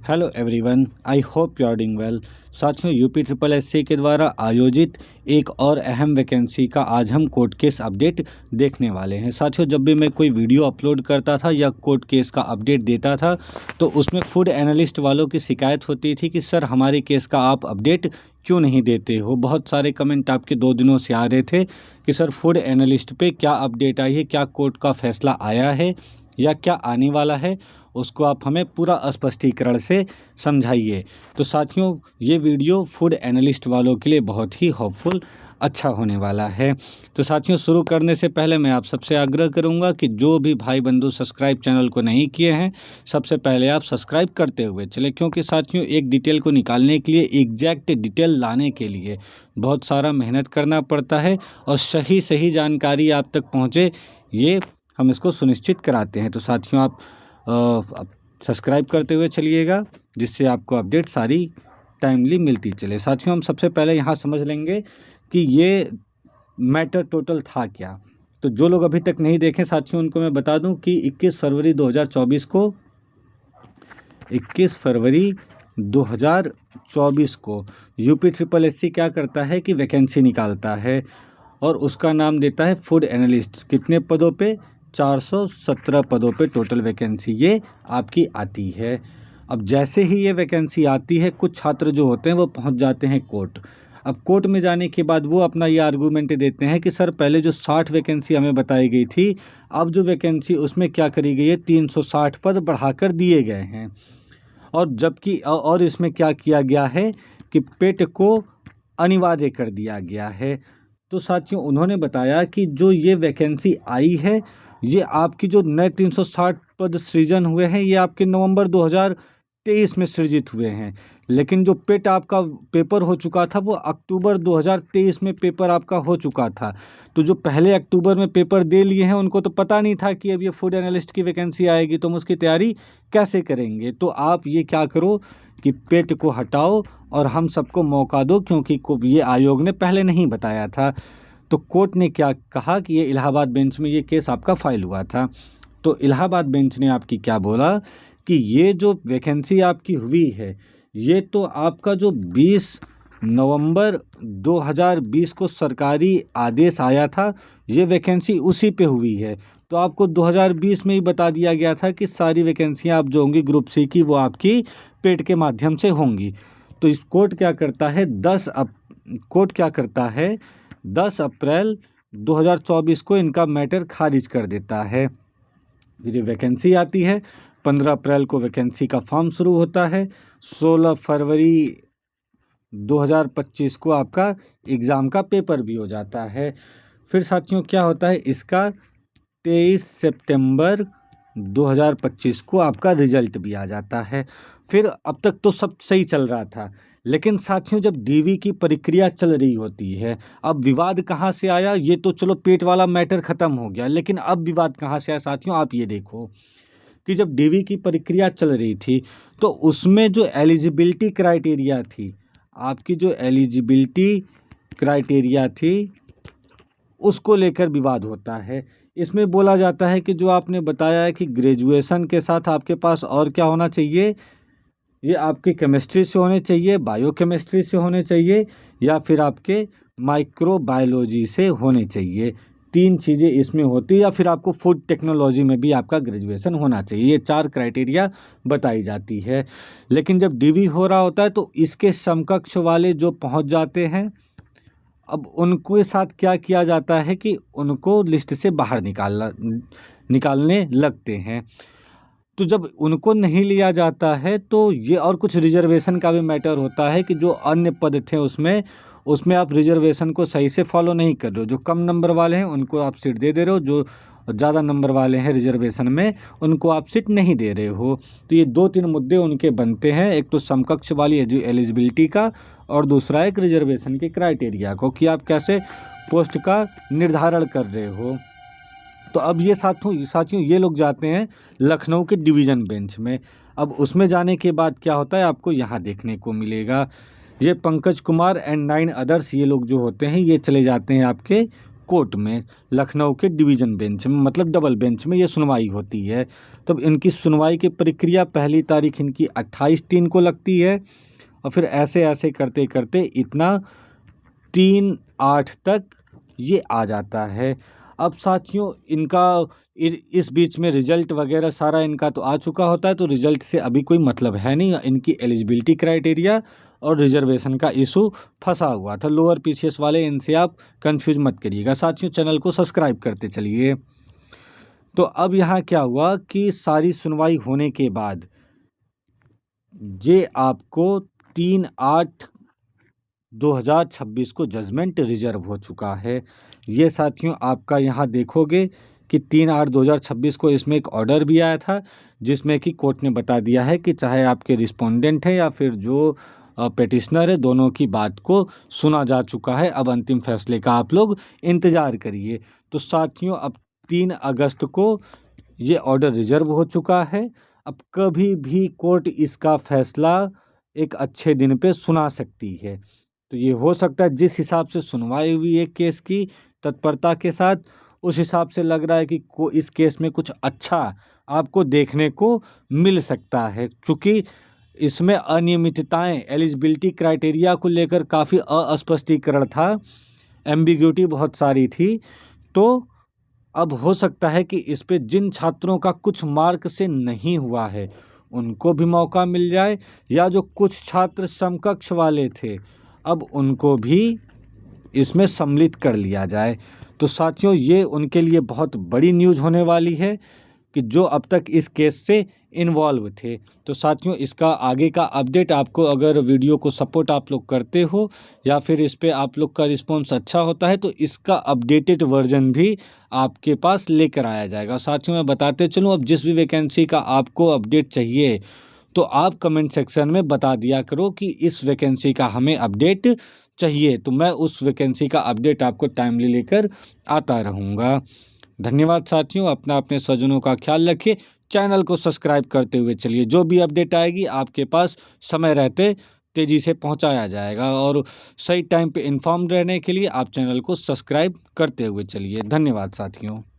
Hello everyone, I hope you are doing well. साथियों, UP triple SC के द्वारा आयोजित एक और अहम वैकेंसी का आज हम कोर्ट केस अपडेट देखने वाले हैं। साथियों, जब भी मैं कोई वीडियो अपलोड करता था या कोर्ट केस का अपडेट देता था तो उसमें फूड एनालिस्ट वालों की शिकायत होती थी कि सर हमारे केस का आप अपडेट क्यों नहीं देते हो। बहुत सारे कमेंट आपके 2 दिनों से आ रहे थे कि सर फूड एनालिस्ट पे क्या अपडेट आई है, क्या कोर्ट का फैसला आया है या क्या आने वाला है, उसको आप हमें पूरा स्पष्टीकरण से समझाइए। तो साथियों, ये वीडियो फूड एनालिस्ट वालों के लिए बहुत ही होपफुल अच्छा होने वाला है। तो साथियों, शुरू करने से पहले मैं आप सबसे आग्रह करूंगा कि जो भी भाई बंधु सब्सक्राइब चैनल को नहीं किए हैं, सबसे पहले आप सब्सक्राइब करते हुए चले, क्योंकि साथियों एक डिटेल को निकालने के लिए, एग्जैक्ट डिटेल लाने के लिए बहुत सारा मेहनत करना पड़ता है और सही जानकारी आप तक पहुँचे, ये हम इसको सुनिश्चित कराते हैं। तो साथियों, आप सब्सक्राइब करते हुए चलिएगा, जिससे आपको अपडेट सारी टाइमली मिलती चले। साथियों, हम सबसे पहले यहाँ समझ लेंगे कि ये मैटर टोटल था क्या। तो जो लोग अभी तक नहीं देखें साथियों, उनको मैं बता दूं कि 21 फरवरी 2024 को यूपी ट्रिपल एससी क्या करता है कि वैकेंसी निकालता है और उसका नाम देता है फूड एनालिस्ट। कितने पदों पे? 417 पदों पे टोटल वैकेंसी ये आपकी आती है। अब जैसे ही ये वैकेंसी आती है, कुछ छात्र जो होते हैं वो पहुंच जाते हैं कोर्ट। अब कोर्ट में जाने के बाद वो अपना ये आर्गूमेंट देते हैं कि सर पहले जो 60 वैकेंसी हमें बताई गई थी, अब जो वैकेंसी उसमें क्या करी गई है, 360 पद बढ़ाकर दिए गए हैं। और जबकि और इसमें क्या किया गया है कि पेट को अनिवार्य कर दिया गया है। तो साथियों, उन्होंने बताया कि जो ये वैकेंसी आई है, ये आपकी जो नए 360 पद सृजन हुए हैं, ये आपके नवंबर 2023 में सृजित हुए हैं। लेकिन जो पेट आपका पेपर हो चुका था वो अक्टूबर 2023 में पेपर आपका हो चुका था। तो जो पहले अक्टूबर में पेपर दे लिए हैं, उनको तो पता नहीं था कि अब ये फूड एनालिस्ट की वैकेंसी आएगी, तो हम उसकी तैयारी कैसे करेंगे। तो आप ये क्या करो कि पेट को हटाओ और हम सबको मौका दो, क्योंकि ये आयोग ने पहले नहीं बताया था। तो कोर्ट ने क्या कहा कि ये इलाहाबाद बेंच में ये केस आपका फाइल हुआ था। तो इलाहाबाद बेंच ने आपकी क्या बोला कि ये जो वैकेंसी आपकी हुई है, ये तो आपका जो 20 नवंबर 2020 को सरकारी आदेश आया था, ये वैकेंसी उसी पे हुई है। तो आपको 2020 में ही बता दिया गया था कि सारी वैकेंसियाँ आप जो होंगी ग्रुप सी की, वो आपकी पेट के माध्यम से होंगी। तो इस कोर्ट क्या करता है, 10 अप्रैल 2024 को इनका मैटर खारिज कर देता है। फिर ये वैकेंसी आती है, 15 अप्रैल को वैकेंसी का फॉर्म शुरू होता है, 16 फरवरी 2025 को आपका एग्ज़ाम का पेपर भी हो जाता है। फिर साथियों क्या होता है, इसका 23 सितंबर 2025 को आपका रिजल्ट भी आ जाता है। फिर अब तक तो सब सही चल रहा था, लेकिन साथियों जब डीवी की प्रक्रिया चल रही होती है, अब विवाद कहाँ से आया, ये तो चलो पेट वाला मैटर ख़त्म हो गया, लेकिन अब विवाद कहाँ से आया साथियों, आप ये देखो कि जब डीवी की प्रक्रिया चल रही थी तो उसमें जो एलिजिबिलिटी क्राइटेरिया थी, आपकी जो एलिजिबिलिटी क्राइटेरिया थी, उसको लेकर विवाद होता है। इसमें बोला जाता है कि जो आपने बताया है कि ग्रेजुएशन के साथ आपके पास और क्या होना चाहिए, ये आपकी केमिस्ट्री से होने चाहिए, बायोकेमिस्ट्री से होने चाहिए, या फिर आपके माइक्रोबायोलॉजी से होने चाहिए। 3 चीज़ें इसमें होती है, या फिर आपको फूड टेक्नोलॉजी में भी आपका ग्रेजुएशन होना चाहिए। ये 4 क्राइटेरिया बताई जाती है। लेकिन जब डीवी हो रहा होता है तो इसके समकक्ष वाले जो पहुंच जाते हैं, अब उनके साथ क्या किया जाता है कि उनको लिस्ट से बाहर निकालने लगते हैं। तो जब उनको नहीं लिया जाता है तो ये, और कुछ रिजर्वेशन का भी मैटर होता है कि जो अन्य पद थे उसमें आप रिजर्वेशन को सही से फॉलो नहीं कर रहे हो। जो कम नंबर वाले हैं उनको आप सीट दे रहे हो, जो ज़्यादा नंबर वाले हैं रिजर्वेशन में उनको आप सीट नहीं दे रहे हो। तो ये 2-3 मुद्दे उनके बनते हैं, एक तो समकक्ष वाली एलिजिबिलिटी का, और दूसरा एक रिजर्वेशन के क्राइटेरिया को, कि आप कैसे पोस्ट का निर्धारण कर रहे हो। तो अब ये साथियों ये लोग जाते हैं लखनऊ के डिवीज़न बेंच में। अब उसमें जाने के बाद क्या होता है, आपको यहाँ देखने को मिलेगा, ये पंकज कुमार एंड 9 अदर्स, ये लोग जो होते हैं ये चले जाते हैं आपके कोर्ट में, लखनऊ के डिवीज़न बेंच में, मतलब डबल बेंच में ये सुनवाई होती है। तब इनकी सुनवाई की प्रक्रिया पहली तारीख इनकी 28/3 को लगती है और फिर ऐसे ऐसे करते करते इतना 3/8 तक ये आ जाता है। अब साथियों इनका इस बीच में रिजल्ट वगैरह सारा इनका तो आ चुका होता है, तो रिजल्ट से अभी कोई मतलब है नहीं। इनकी एलिजिबिलिटी क्राइटेरिया और रिजर्वेशन का इशू फंसा हुआ था। लोअर पीसीएस वाले, इनसे आप कंफ्यूज मत करिएगा। साथियों चैनल को सब्सक्राइब करते चलिए। तो अब यहाँ क्या हुआ कि सारी सुनवाई होने के बाद ये आपको 3/8/2026 को जजमेंट रिजर्व हो चुका है। ये साथियों आपका यहाँ देखोगे कि 3/8/2026 को इसमें एक ऑर्डर भी आया था, जिसमें कि कोर्ट ने बता दिया है कि चाहे आपके रिस्पोंडेंट हैं या फिर जो पेटिशनर है, दोनों की बात को सुना जा चुका है। अब अंतिम फैसले का आप लोग इंतज़ार करिए। तो साथियों अब 3 अगस्त को ये ऑर्डर रिजर्व हो चुका है। अब कभी भी कोर्ट इसका फैसला एक अच्छे दिन पे सुना सकती है। तो ये हो सकता है जिस हिसाब से सुनवाई हुई है केस की तत्परता के साथ, उस हिसाब से लग रहा है कि इस केस में कुछ अच्छा आपको देखने को मिल सकता है, क्योंकि इसमें अनियमितताएं, एलिजिबिलिटी क्राइटेरिया को लेकर काफ़ी अस्पष्टीकरण था, एम्बिग्यूटी बहुत सारी थी। तो अब हो सकता है कि इस पे जिन छात्रों का कुछ मार्क से नहीं हुआ है उनको भी मौका मिल जाए, या जो कुछ छात्र समकक्ष वाले थे अब उनको भी इसमें सम्मिलित कर लिया जाए। तो साथियों ये उनके लिए बहुत बड़ी न्यूज़ होने वाली है कि जो अब तक इस केस से इन्वॉल्व थे। तो साथियों इसका आगे का अपडेट आपको, अगर वीडियो को सपोर्ट आप लोग करते हो या फिर इस पे आप लोग का रिस्पॉन्स अच्छा होता है, तो इसका अपडेटेड वर्जन भी आपके पास लेकर आया जाएगा। साथियों मैं बताते चलूँ, अब जिस भी वैकेंसी का आपको अपडेट चाहिए तो आप कमेंट सेक्शन में बता दिया करो कि इस वैकेंसी का हमें अपडेट चाहिए, तो मैं उस वैकेंसी का अपडेट आपको टाइमली लेकर आता रहूँगा। धन्यवाद साथियों, अपने स्वजनों का ख्याल रखिए। चैनल को सब्सक्राइब करते हुए चलिए, जो भी अपडेट आएगी आपके पास समय रहते तेज़ी से पहुंचाया जाएगा, और सही टाइम पे इन्फॉर्म रहने के लिए आप चैनल को सब्सक्राइब करते हुए चलिए। धन्यवाद साथियों।